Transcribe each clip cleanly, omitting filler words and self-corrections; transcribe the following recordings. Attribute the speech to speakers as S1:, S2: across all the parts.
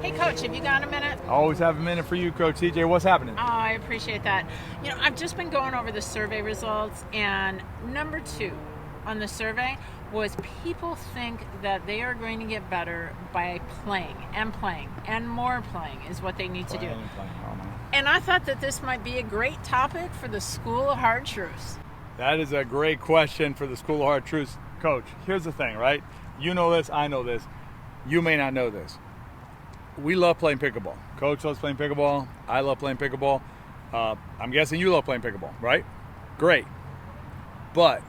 S1: Hey, Coach, have you got a minute?
S2: I always have a minute for you, Coach CJ. What's happening?
S1: Oh, I appreciate that. You know, I've just been going over the survey results, and number 2 on the survey was people think that they are going to get better by playing, and more playing is what they need to do.
S2: Oh, man.
S1: And I thought that this might be a great topic for the School of Hard Truths.
S2: That is a great question for the School of Hard Truths. Coach, here's the thing, right? You know this, I know this. You may not know this. We love playing pickleball. Coach loves playing pickleball. I love playing pickleball. I'm guessing you love playing pickleball, right? Great. But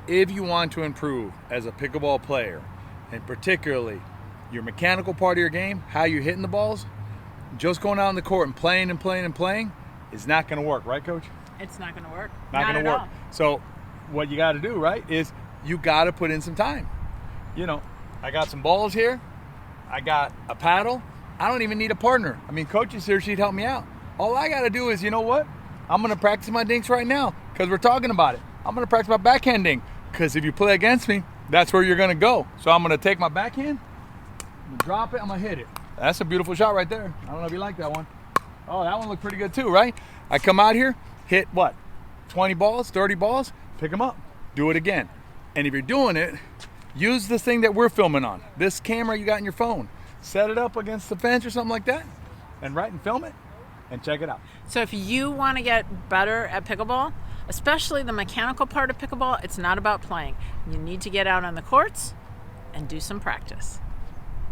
S2: if you want to improve as a pickleball player, and particularly your mechanical part of your game, how you're hitting the balls, just going out on the court and playing is not going to work, right, Coach?
S1: It's not going to work.
S2: Not going to work.
S1: All.
S2: So what you got to do, right, is you got to put in some time. You know, I got some balls here. I got a paddle. I don't even need a partner. I mean, Coach is here. She'd help me out. All I got to do is, you know what? I'm going to practice my dinks right now because we're talking about it. I'm going to practice my backhand dink because if you play against me, that's where you're going to go. So I'm going to take my backhand, I'm going to drop it, I'm going to hit it. That's a beautiful shot right there. I don't know if you like that one. Oh, that one looked pretty good too, right? I come out here, hit what? 20 balls, 30 balls, pick them up, do it again. And if you're doing it, use this thing that we're filming on. This camera you got in your phone. Set it up against the fence or something like that, and film it, and check it out.
S1: So if you want to get better at pickleball, especially the mechanical part of pickleball, it's not about playing. You need to get out on the courts and do some practice.